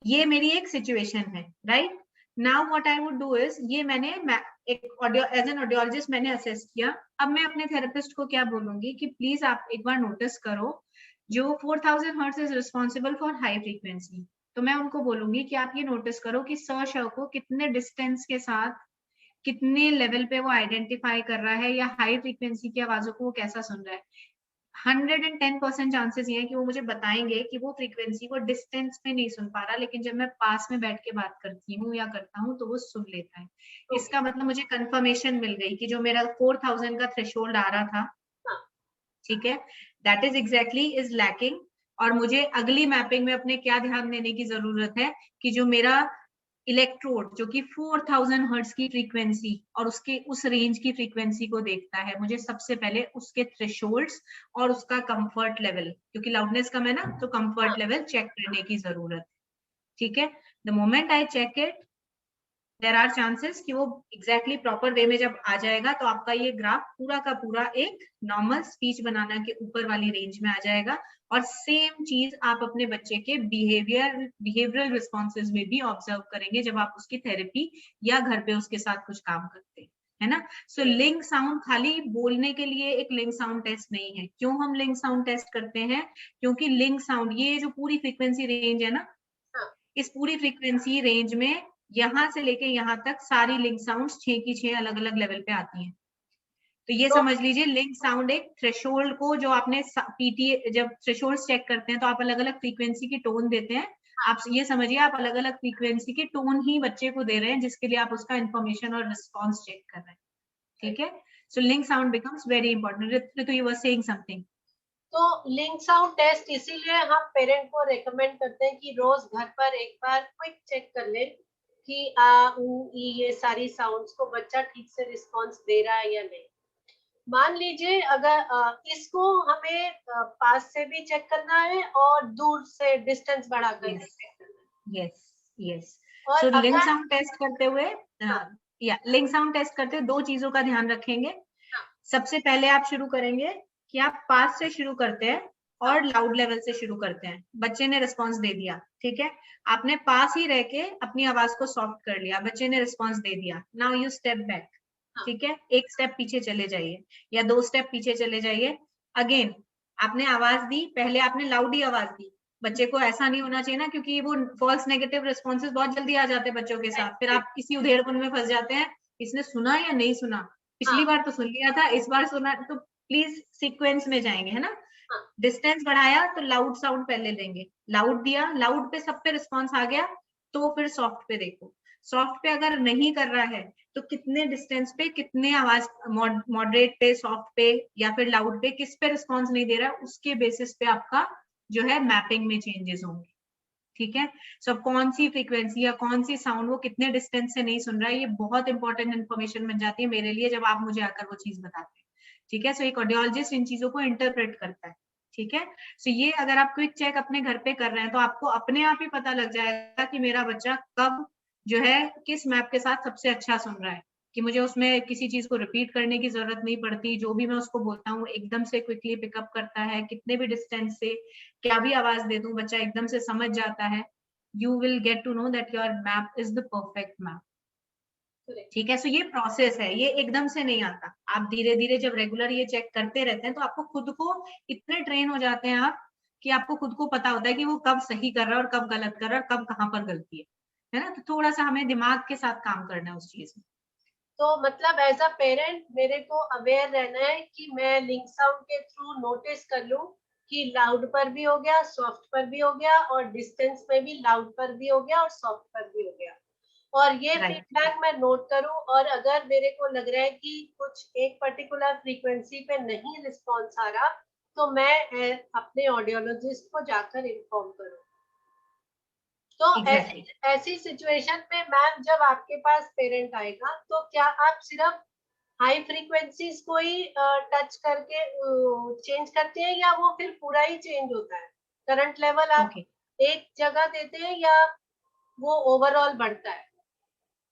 ये मेरी एक सिचुएशन है, right. Now what I would do is, ये मैंने एक ऑडियो एज एन ऑडियोलॉजिस्ट मैंने असेस किया। अब मैं अपने थेरेपिस्ट को क्या बोलूंगी कि प्लीज आप एक बार नोटिस करो, जो 4000 hertz is responsible for high frequency. तो मैं उनको बोलूंगी कि आप ये नोटिस करो कि श को कितने डिस्टेंस के साथ, कितने लेवल पे वो आइडेंटिफाई कर रहा है, या हाई फ्रीक्वेंसी की आवाजों को वो कैसा सुन रहा है। 110% चांसेस ये है कि वो मुझे बताएंगे कि वो फ्रीक्वेंसी को डिस्टेंस में नहीं सुन पा रहा, लेकिन जब मैं पास में बैठ के बात करती हूँ या करता हूँ तो वो सुन लेता है। इसका मतलब मुझे कंफर्मेशन मिल गई कि जो मेरा 4000 का थ्रेशोल्ड आ रहा था, ठीक है, that is exactly is lacking. और मुझे अगली मैपिंग में अपने क्या ध्यान देने की जरूरत है कि जो मेरा इलेक्ट्रोड जो कि 4000 हर्ट्ज की फ्रीक्वेंसी और उसके उस रेंज की फ्रीक्वेंसी को देखता है, मुझे सबसे पहले उसके थ्रेशोल्ड्स और उसका कंफर्ट लेवल, क्योंकि लाउडनेस कम है ना, तो कंफर्ट लेवल चेक करने की जरूरत है। ठीक है, the moment I check it, there are chances कि वो एग्जैक्टली प्रॉपर वे में जब आ जाएगा तो आपका ये ग्राफ पूरा का पूरा एक नॉर्मल स्पीच बनाना के ऊपर वाली रेंज में आ जाएगा। और सेम चीज आप अपने बच्चे के बिहेवियरल रिस्पॉन्सेज में भी ऑब्जर्व करेंगे जब आप उसकी थेरेपी या घर पे उसके साथ कुछ काम करते हैं, है ना। सो लिंक साउंड खाली बोलने के लिए एक लिंक साउंड टेस्ट नहीं है। क्यों हम लिंक साउंड टेस्ट करते हैं? क्योंकि लिंक साउंड ये जो पूरी फ्रीक्वेंसी रेंज है ना, इस पूरी फ्रीक्वेंसी रेंज में यहाँ से लेके यहाँ तक सारी लिंक साउंड्स 6 की 6 अलग अलग लेवल पे आती हैं। तो ये समझ लीजिए लिंक साउंड एक थ्रेशोल्ड को, जो आपने पीटी जब थ्रेशोल्ड चेक करते हैं तो आप अलग अलग फ्रीक्वेंसी की टोन देते हैं। आप ये समझिए आप अलग अलग फ्रीक्वेंसी की टोन ही बच्चे को दे रहे हैं, जिसके लिए आप उसका इन्फॉर्मेशन और रिस्पॉन्स चेक कर रहे हैं। ठीक है, so link sound becomes very important. Ritu you were saying something. तो लिंक साउंड टेस्ट इसीलिए हम पेरेंट को रेकमेंड करते हैं कि रोज घर पर एक बार क्विक चेक कर ले कि ये सारी साउंड्स को बच्चा ठीक से रिस्पॉन्स दे रहा है या नहीं। मान लीजिए अगर इसको हमें पास से भी चेक करना है और दूर से डिस्टेंस बढ़ाकर भी चेक करना है। यस यस, और सो लिंक अगर साउंड टेस्ट करते हुए या लिंक साउंड टेस्ट करते हुए दो चीजों का ध्यान रखेंगे। सबसे पहले आप शुरू करेंगे कि आप पास से शुरू करते हैं और लाउड लेवल से शुरू करते हैं। बच्चे ने रिस्पांस दे दिया, ठीक है, आपने पास ही रह के अपनी आवाज को सॉफ्ट कर लिया, बच्चे ने रिस्पांस दे दिया। नाउ यू स्टेप बैक, ठीक है, एक स्टेप पीछे चले जाइए या 2 स्टेप पीछे चले जाइए। अगेन आपने आवाज दी, पहले आपने लाउड ही आवाज दी। बच्चे को ऐसा नहीं होना चाहिए ना, क्योंकि वो फॉल्स नेगेटिव रिस्पॉन्सेज बहुत जल्दी आ जाते हैं बच्चों के साथ, फिर आप किसी उधेड़पुन में फंस जाते हैं, इसने सुना या नहीं सुना, पिछली बार तो सुन लिया था, इस बार सुना। तो प्लीज सीक्वेंस में जाएंगे, है ना। डिस्टेंस बढ़ाया तो लाउड साउंड पहले लेंगे, लाउड दिया, लाउड पे सब पे रिस्पॉन्स आ गया तो फिर सॉफ्ट पे देखो। सॉफ्ट पे अगर नहीं कर रहा है तो कितने डिस्टेंस पे, कितने आवाज, मॉडरेट पे, सॉफ्ट पे या फिर लाउड पे, किस पे रिस्पॉन्स नहीं दे रहा है, उसके बेसिस पे आपका जो है मैपिंग में चेंजेस होंगे। ठीक है, सो कौन सी फ्रीक्वेंसी या कौन सी साउंड वो कितने डिस्टेंस से नहीं सुन रहा है, ये बहुत इंपॉर्टेंट इन्फॉर्मेशन बन जाती है मेरे लिए जब आप मुझे आकर वो चीज बताते हैं। ठीक है, सो एक ऑडियोलॉजिस्ट इन चीजों को इंटरप्रेट करता है। ठीक है, सो ये अगर आप क्विक चेक अपने घर पे कर रहे हैं तो आपको अपने आप ही पता लग जाएगा कि मेरा बच्चा कब जो है किस मैप के साथ सबसे अच्छा सुन रहा है, कि मुझे उसमें किसी चीज को रिपीट करने की जरूरत नहीं पड़ती। जो भी मैं उसको बोलता हूँ एकदम से क्विकली पिकअप करता है, कितने भी डिस्टेंस से क्या भी आवाज दे दूं बच्चा एकदम से समझ जाता है। You will get to know that your map is the perfect map. ठीक है, सो ये प्रोसेस है, ये एकदम से नहीं आता। आप धीरे धीरे जब रेगुलर ये चेक करते रहते हैं तो आपको खुद को इतने ट्रेन हो जाते हैं आप, कि आपको खुद को पता होता है कि वो कब सही कर रहा है और कब गलत कर रहा है और कब कहाँ पर गलती है ना। तो थोड़ा सा हमें दिमाग के साथ काम करना है उस चीज में। तो मतलब एज अ पेरेंट मेरे को अवेयर रहना है कि मैं लिंक साउंड के थ्रू नोटिस कर लूं कि लाउड पर भी हो गया, सॉफ्ट पर भी हो गया, और डिस्टेंस में भी लाउड पर भी हो गया और सॉफ्ट पर भी हो गया, और ये राइट फीडबैक मैं नोट करूं। और अगर मेरे को लग रहा है कि कुछ एक पर्टिकुलर फ्रीक्वेंसी पे नहीं रिस्पॉन्स आ रहा, तो मैं अपने ऑडियोलॉजिस्ट को जाकर इन्फॉर्म करूं। तो एग्जैक्टली ऐसी सिचुएशन में मैम जब आपके पास पेरेंट आएगा, तो क्या आप सिर्फ हाई फ्रीक्वेंसीज को ही टच करके चेंज करते हैं, या वो फिर पूरा ही चेंज होता है? करंट लेवल आप ओके एक जगह देते हैं या वो ओवरऑल बढ़ता है?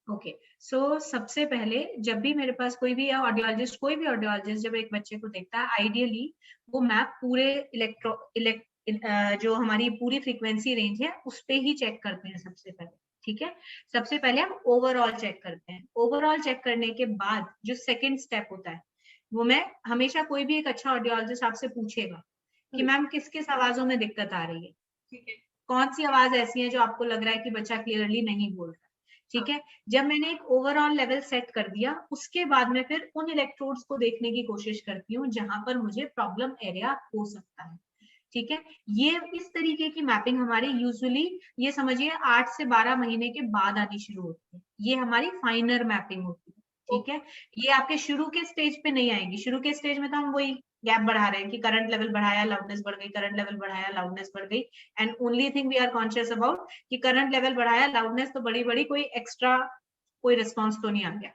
ओके सो सबसे पहले जब भी मेरे पास कोई भी ऑडियोलॉजिस्ट जब एक बच्चे को देखता है, आइडियली वो मैप पूरे जो हमारी पूरी फ्रीक्वेंसी रेंज है उस पे ही चेक करते हैं सबसे पहले। ठीक है, सबसे पहले हम ओवरऑल चेक करते हैं। ओवरऑल चेक करने के बाद जो सेकंड स्टेप होता है, वो मैं हमेशा कोई भी एक अच्छा ऑडियोलॉजिस्ट आपसे पूछेगा कि मैम किस किस आवाजों में दिक्कत आ रही है, ठीक है। कौन सी आवाज ऐसी है जो आपको लग रहा है कि बच्चा क्लियरली नहीं बोल रहा। ठीक है, जब मैंने एक ओवरऑल लेवल सेट कर दिया, उसके बाद में फिर उन इलेक्ट्रोड्स को देखने की कोशिश करती हूँ जहां पर मुझे प्रॉब्लम एरिया हो सकता है। ठीक है, ये इस तरीके की मैपिंग हमारी यूजुअली ये समझिए 8 से 12 महीने के बाद आनी शुरू होती है। ये हमारी फाइनर मैपिंग होती है। ठीक है, ये आपके शुरू के स्टेज पे नहीं आएगी। शुरू के स्टेज में तो हम वही गैप बढ़ा रहे हैं कि करंट लेवल बढ़ाया, लाउडनेस बढ़ गई, करंट लेवल बढ़ाया, लाउडनेस बढ़ गई, and only thing we are conscious about कि करंट लेवल बढ़ाया, लाउडनेस तो बड़ी बड़ी, कोई एक्स्ट्रा कोई रिस्पॉन्स तो नहीं आ गया।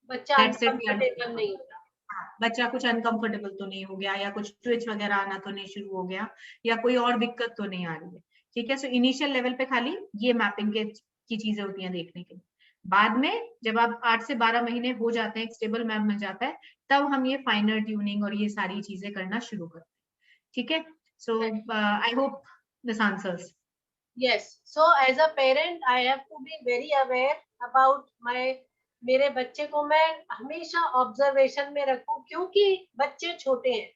बच्चा that's it, we are uncomfortable नहीं होता। बच्चा कुछ अनकंफर्टेबल तो नहीं हो गया, या कुछ ट्विच वगैरह आना तो नहीं शुरू हो गया, या कोई और दिक्कत तो नहीं आ रही है। ठीक है, सो इनिशियल लेवल पे खाली ये मैपिंग के की चीजें होती हैं देखने के लिए। बाद में जब आप 8 से 12 महीने हो जाते हैं, एक स्टेबल मैप मिल जाता है, तब हम ये फाइनर ट्यूनिंग और ये सारी चीजें करना शुरू करते हैं। ठीक है, so I hope this answers. Yes. So as a parent, I have to be very aware about मेरे बच्चे को मैं हमेशा ऑब्जर्वेशन में रखूं, क्योंकि बच्चे छोटे हैं।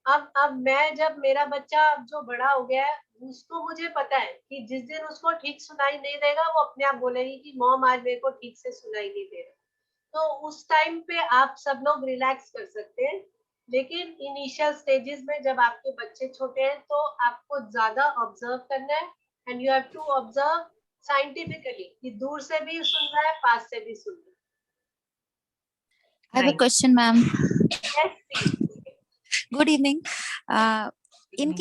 अब मैं, जब मेरा बच्चा जो बड़ा हो गया है, उसको मुझे पता है कि जिस दिन उसको ठीक सुनाई नहीं देगा, वो अपने आप बोलेगी कि मॉम आज मेरे को ठीक से सुनाई नहीं दे रहा। तो उस टाइम पे आप सब लोग रिलैक्स कर सकते हैं। लेकिन इनिशियल स्टेजेस में जब आपके बच्चे छोटे हैं, तो आपको ज्यादा ऑब्जर्व करना है, and you have to observe scientifically कि दूर से भी सुन रहा है, पास से भी सुन रहा I have a question, ma'am. है। Yes please. Good evening. In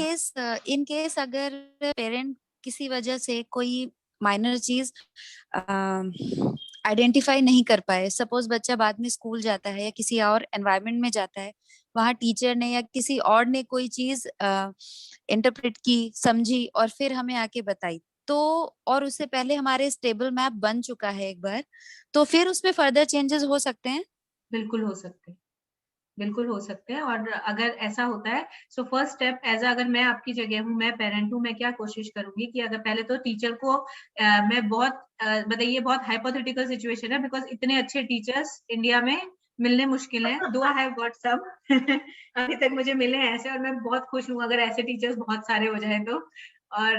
case अगर पेरेंट किसी वजह से कोई माइनर चीज आइडेंटिफाई नहीं कर पाए, सपोज बच्चा बाद में स्कूल जाता है या किसी और एनवायरनमेंट में जाता है, वहाँ टीचर ने या किसी और ने कोई चीज इंटरप्रेट की, समझी और फिर हमें आके बताई, तो और उससे पहले हमारे स्टेबल मैप बन चुका है एक बार, तो फिर उसमें फर्दर चेंजेस हो सकते हैं? बिल्कुल हो सकते हैं, बिल्कुल हो सकते हैं। और अगर ऐसा होता है, सो फर्स्ट स्टेप अगर मैं आपकी जगह हूँ, मैं पेरेंट हूँ, मैं क्या कोशिश करूंगी कि अगर पहले तो टीचर को मैं बहुत बताइए, बहुत हाइपोथेटिकल सिचुएशन है, बिकॉज इतने अच्छे टीचर्स इंडिया में मिलने मुश्किल है। दो आई हैव गॉट सम अभी तक मुझे मिले हैं ऐसे, और मैं बहुत खुश हूँ अगर ऐसे टीचर्स बहुत सारे हो जाए तो। और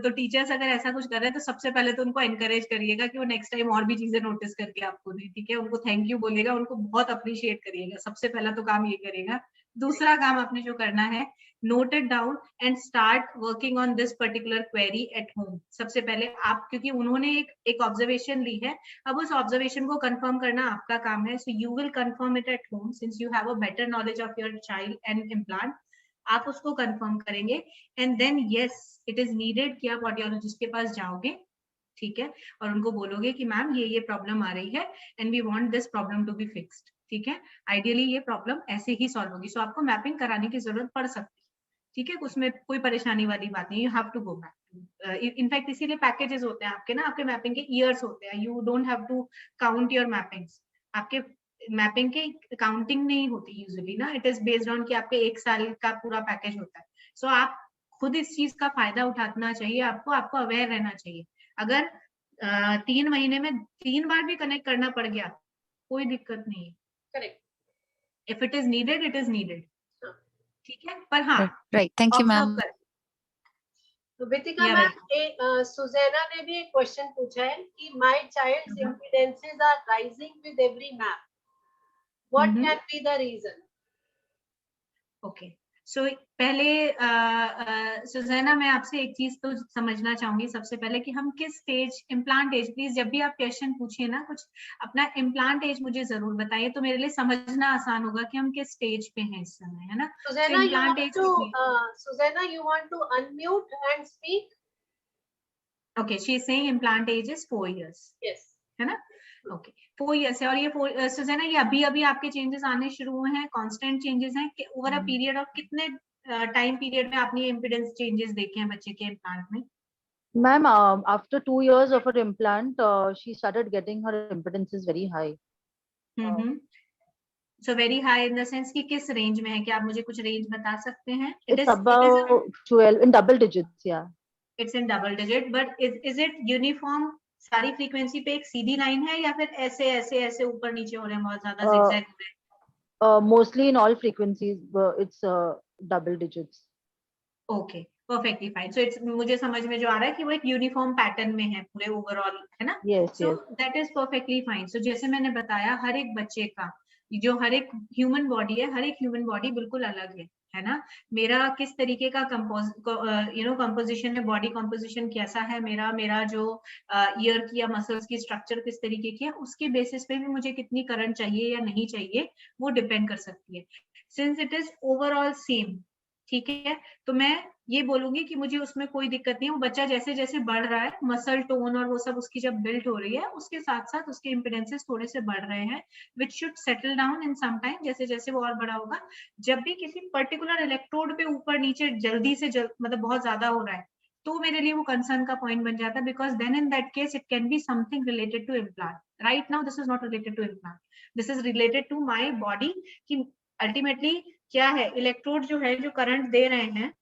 तो टीचर्स अगर ऐसा कुछ कर रहे हैं, तो सबसे पहले तो उनको एनकरेज करिएगा कि वो नेक्स्ट टाइम और भी चीजें नोटिस करके आपको दें। ठीक है, उनको थैंक यू बोलिएगा, उनको बहुत अप्रिशिएट करिएगा, सबसे पहला तो काम ये करेगा। दूसरा काम आपने जो करना है, note it down and start working on this particular query at home. सबसे पहले आप, क्योंकि उन्होंने एक ऑब्जर्वेशन ली है, अब उस ऑब्जर्वेशन को कंफर्म करना आपका काम है। So you will confirm it at home since you have a better knowledge of your child and implant. आप उसको कंफर्म करेंगे, and then yes, it is needed कि आप ऑडियोलॉजिस्ट के पास जाओगे। ठीक है, और उनको बोलोगे कि मैम ये प्रॉब्लम आ रही है and we want this problem to be fixed. ठीक है, आइडियली ये प्रॉब्लम ऐसे ही सॉल्व होगी। सो आपको मैपिंग कराने की जरूरत पड़ सकती है। ठीक है, उसमें कोई परेशानी वाली बात नहीं, you have to go back. In fact इसीलिए पैकेजेस होते हैं आपके ना, आपके मैपिंग के ईयर्स होते हैं, you don't have to count your mappings. आपके मैपिंग की काउंटिंग नहीं होती यूजुअली ना, इट इज बेस्ड ऑन कि आपके 1 साल का पूरा पैकेज होता है। सो आप खुद इस चीज का फायदा उठाना चाहिए, आपको अवेयर रहना चाहिए। अगर 3 महीने में 3 बार भी कनेक्ट करना पड़ गया, कोई दिक्कत नहीं है। Correct. If it is needed, it is needed. ठीक है, पर हाँ, Right. Thank you, observe ma'am. कर तो वितिका Yeah, मैम, सुजैना ने भी एक क्वेश्चन पूछा है कि my child's impedances are rising with every map, what can be the reason? Okay, so पहले सुजैना, मैं आपसे एक चीज तो समझना चाहूंगी सबसे पहले कि हम किस स्टेज, इम्प्लांट एज, प्लीज जब भी आप क्वेश्चन पूछिए ना कुछ अपना इम्प्लांट एज मुझे जरूर बताइए, तो मेरे लिए समझना आसान होगा कि हम किस स्टेज पे हैं इस समय, है ना? Susanna, you implant want age to Susanna, you want to unmute and speak? Okay, she is saying implant age is 4 years, Yes. है ना? ओके, 4 years है। और ये सुजैना, ये अभी अभी आपके चेंजेस आने शुरू हुए हैं, कांस्टेंट चेंजेस हैं कि ओवर अ पीरियड ऑफ कितने टाइम पीरियड में आपने इम्पीडेंस चेंजेस देखे हैं बच्चे के इम्प्लांट में? Ma'am, after 2 years of her implant, she started getting her impedances very high. So very high in the sense कि किस रेंज में है, क्या आप मुझे कुछ रेंज बता सकते हैं? It's about 12 in double digits, yeah. It's in double digit, but is it uniform सारी फ्रीक्वेंसी पे एक सीधी लाइन है या फिर ऐसे ऐसे ऐसे ऊपर नीचे हो रहे हैं, बहुत ज्यादा zigzag हो रहे हैं? Mostly in all frequencies, it's double digits. Okay, perfectly fine. So it's, मुझे समझ में जो आ रहा है कि वो एक यूनिफॉर्म पैटर्न में है पूरे ओवरऑल, है ना? Yes, so yes. That is perfectly fine. So जैसे मैंने बताया, हर एक बच्चे का जो हर एक ह्यूमन बॉडी है, हर एक ह्यूमन बॉडी बिल्कुल अलग है ना? मेरा किस तरीके का कंपोजिशन है, बॉडी कंपोजिशन कैसा है मेरा जो ईयर की या मसल्स की स्ट्रक्चर किस तरीके की है, उसके बेसिस पे भी मुझे कितनी करंट चाहिए या नहीं चाहिए वो डिपेंड कर सकती है। Since it is overall same, ठीक है, तो मैं ये बोलूंगी कि मुझे उसमें कोई दिक्कत नहीं है। वो बच्चा जैसे जैसे बढ़ रहा है, मसल टोन और वो सब उसकी जब बिल्ड हो रही है, उसके साथ साथ उसके इम्पिडेंसेस थोड़े से बढ़ रहे हैं, which should settle down in some time, जैसे जैसे वो और बड़ा होगा। जब भी किसी पर्टिकुलर इलेक्ट्रोड पे ऊपर नीचे जल्दी से मतलब बहुत ज्यादा हो रहा है, तो मेरे लिए वो कंसर्न का पॉइंट बन जाता है, because then in that case it can be something related to implant. Right now this is not related to implant, this is related to my body, कि अल्टीमेटली क्या है, इलेक्ट्रोड जो है, जो करंट दे रहे हैं,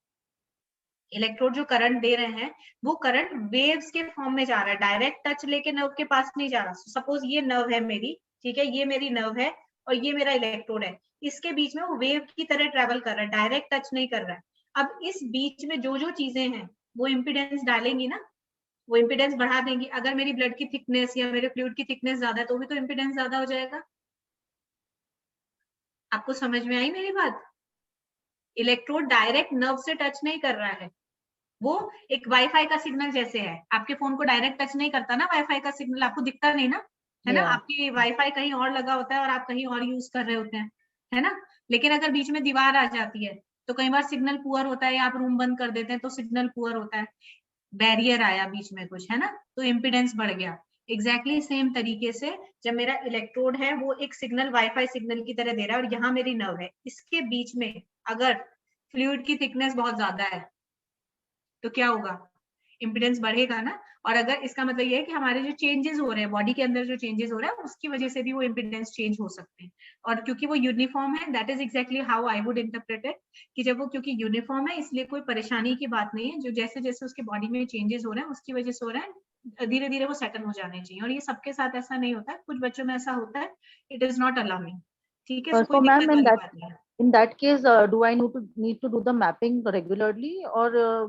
इलेक्ट्रोड जो करंट दे रहे हैं, वो करंट वेव्स के फॉर्म में जा रहा है, डायरेक्ट टच लेके नर्व के पास नहीं जा रहा। सपोज ये नर्व है मेरी, ठीक है, ये मेरी नर्व है और ये मेरा इलेक्ट्रोड है, इसके बीच में वो वेव की तरह ट्रेवल कर रहा है, डायरेक्ट टच नहीं कर रहा है। अब इस बीच में जो जो चीजें हैं वो इम्पिडेंस डालेंगी ना, वो इम्पिडेंस बढ़ा देंगी। अगर मेरी ब्लड की थिकनेस या मेरे फ्लूइड की थिकनेस ज्यादा है, तो भी तो इम्पिडेंस ज्यादा हो जाएगा। आपको समझ में आई मेरी बात? इलेक्ट्रोड डायरेक्ट नर्व से टच नहीं कर रहा है, वो एक वाईफाई का सिग्नल जैसे है, आपके फोन को डायरेक्ट टच नहीं करता ना, वाईफाई का सिग्नल आपको दिखता नहीं ना, है ना? आपकी वाईफाई कहीं और लगा होता है और आप कहीं और यूज कर रहे होते हैं, है ना? लेकिन अगर बीच में दीवार आ जाती है तो कई बार सिग्नल पुअर होता है, या आप रूम बंद कर देते हैं तो सिग्नल पुअर होता है, बैरियर आया बीच में कुछ, है ना, तो इम्पिडेंस बढ़ गया। एग्जैक्टली सेम तरीके से जब मेरा इलेक्ट्रोड है वो एक सिग्नल वाईफाई सिग्नल की तरह दे रहा है, और यहाँ मेरी नर्व है, इसके बीच में अगर फ्लूइड की थिकनेस बहुत ज्यादा है तो क्या होगा, इम्पिडेंस बढ़ेगा ना। और अगर इसका मतलब ये है कि हमारे जो चेंजेस हो रहे हैं बॉडी के अंदर, जो चेंजेस हो रहे हैं उसकी वजह से भी वो इम्पिडेंस चेंज हो सकते हैं। और क्योंकि वो यूनिफॉर्म है, that is exactly how I would interpret it, कि जब वो क्योंकि यूनिफॉर्म है इसलिए कोई परेशानी की बात नहीं है। जो जैसे जैसे उसके बॉडी में चेंजेस हो रहे हैं उसकी वजह से हो रहा है, धीरे धीरे वो सेटल हो जाने चाहिए। और ये सबके साथ ऐसा नहीं होता है, कुछ बच्चों में ऐसा होता है, इट इज नॉट अलार्मिंग, ठीक है? कोई So, ma'am, दिक्कत वाली बात नहीं है। in that case, do I need to do the mapping regularly, or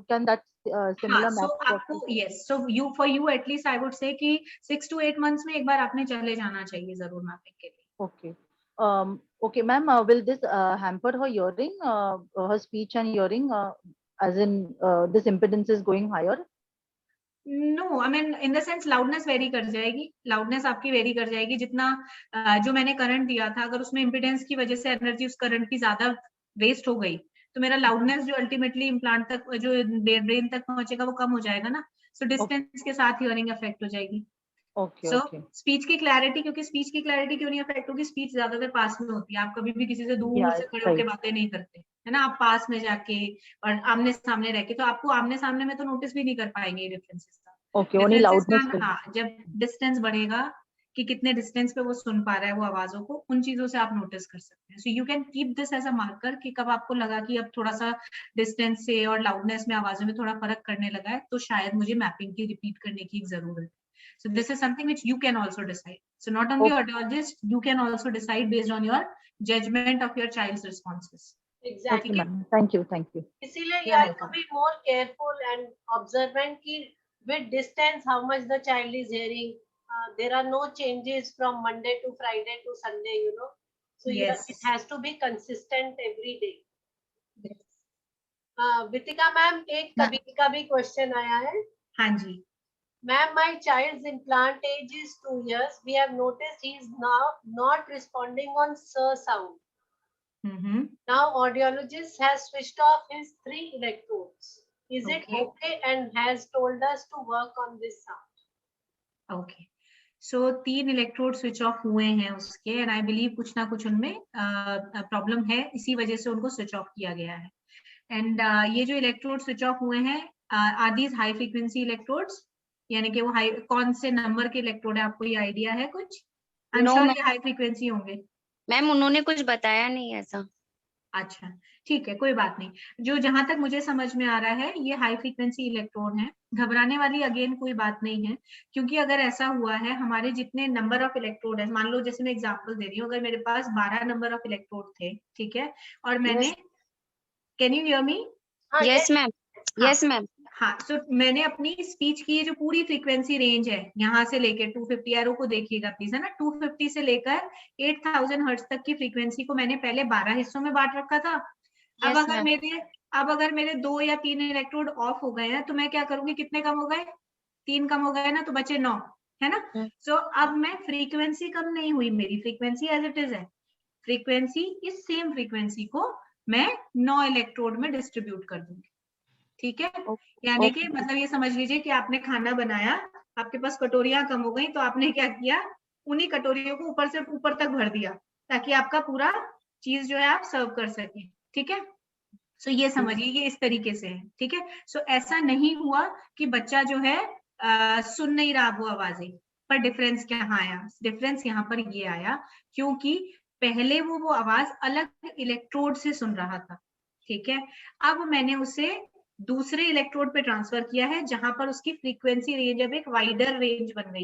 can that similar so map आपको, yes, so you for you at least I would say कि 6 to 8 months में एक बार आपने चले जाना चाहिए जरूर मैपिंग के लिए। Okay. Okay, ma'am, will this hamper her hearing, her speech and hearing, as in this impedance is going higher? No, I mean in the sense loudness vary कर जाएगी, लाउडनेस आपकी वेरी कर जाएगी। जितना जो मैंने करंट दिया था, अगर उसमें इम्पिडेंस की वजह से एनर्जी उस करंट की ज्यादा वेस्ट हो गई, तो मेरा लाउडनेस जो अल्टीमेटली इम्प्लांट तक, जो ब्रेन तक पहुंचेगा, वो कम हो जाएगा ना। सो डिस्टेंस के साथ हियरिंग अफेक्ट हो जाएगी। Okay, सो okay. स्पीच की क्लैरिटी, क्योंकि स्पीच की क्लैरिटी क्यों नहीं अफेक्ट होगी, स्पीच ज्यादातर पास में होती है, आप कभी भी किसी से दूर Yeah, से खड़े right. होकर बातें नहीं करते, है ना? आप पास में जाके और आमने सामने रह के, तो आपको आमने सामने में तो नोटिस भी नहीं कर पाएंगे डिफरेंसेस का। Okay, only loudness. हाँ, जब डिस्टेंस बढ़ेगा कि कितने डिस्टेंस पे वो सुन पा रहा है वो आवाजों को, उन चीजों से आप नोटिस कर सकते हैं। So you can keep this as a marker कि कब आपको लगा कि अब थोड़ा सा डिस्टेंस से और लाउडनेस में, आवाजों में थोड़ा फर्क करने लगा है, तो शायद मुझे मैपिंग की रिपीट करने की जरूरत है। So this is something which you can also decide. So not only audiologist, you can also decide based on your judgment of your child's responses. Exactly. Okay, ma'am. Thank you. Thank you. इसीलिए you You're have to welcome. be more careful and observant कि with distance how much the child is hearing. There are no changes from Monday to Friday to Sunday, you know. So Yes. it has to be consistent every day. Yes. Vitika ma'am, एक कभी का भी question आया है. हाँ जी. Ma'am, my child's implant age is 2 years. We have noticed he is now not responding on sir sound. Mm-hmm. Now audiologist has switched off his 3 electrodes. Is it Okay. okay and has told us to work on this sound? Okay. So 3 electrode switch off हुए हैं उसके, and I believe कुछ ना कुछ उनमें problem है, इसी वजह से उनको स्विच ऑफ किया गया है. एंड ये जो इलेक्ट्रोड स्विच ऑफ हुए हैं, are these high frequency electrodes, यानी कि वो हाई, कौन से नंबर के इलेक्ट्रोड है, आपको ये आइडिया है कुछ? आई एम श्योर ये हाई फ्रीक्वेंसी होंगे. मैम उन्होंने कुछ बताया नहीं ऐसा. अच्छा, ठीक है, कोई बात नहीं. जो जहां तक मुझे समझ में आ रहा है, ये हाई फ्रीक्वेंसी इलेक्ट्रोड है. घबराने वाली अगेन कोई बात नहीं है, क्योंकि अगर ऐसा हुआ है, हमारे जितने नंबर ऑफ इलेक्ट्रोड है, मान लो जैसे मैं एग्जांपल दे रही हूँ, अगर मेरे पास 12 नंबर ऑफ इलेक्ट्रोड थे, ठीक है, और मैंने, can you hear me? Yes ma'am. Yes ma'am. हाँ, सो मैंने अपनी स्पीच की जो पूरी फ्रीक्वेंसी रेंज है, यहाँ से लेकर 250, एरो को देखिएगा प्लीज, है ना, 250 से लेकर 8000 हर्ट्ज तक की फ्रीक्वेंसी को मैंने पहले 12 हिस्सों में बांट रखा था. अब अगर मेरे 2 या 3 इलेक्ट्रोड ऑफ हो गए हैं, तो मैं क्या करूंगी, कितने कम हो गए? 3 कम हो गए ना, तो बचे 9, है ना. सो अब मैं फ्रीक्वेंसी कम नहीं हुई, मेरी फ्रीक्वेंसी एज इट इज है. फ्रीक्वेंसी, इस सेम फ्रीक्वेंसी को मैं 9 इलेक्ट्रोड में डिस्ट्रीब्यूट कर दूंगी. ठीक है, यानी कि मतलब ये समझ लीजिए कि आपने खाना बनाया, आपके पास कटोरियां कम हो गई, तो आपने क्या किया, उन्हीं कटोरियों को ऊपर से ऊपर तक भर दिया, ताकि आपका पूरा चीज जो है आप सर्व कर सके. ठीक है, सो ये समझिए, ये इस तरीके से है. ठीक है, सो ऐसा नहीं हुआ कि बच्चा जो है सुन नहीं रहा वो आवाजें, पर डिफरेंस क्या आया? डिफरेंस यहाँ पर ये आया क्योंकि पहले वो आवाज अलग इलेक्ट्रोड से सुन रहा था. ठीक है, अब मैंने उसे दूसरे इलेक्ट्रोड पे ट्रांसफर किया है, जहां पर उसकी फ्रीक्वेंसी रेंज अब एक वाइडर रेंज बन गई.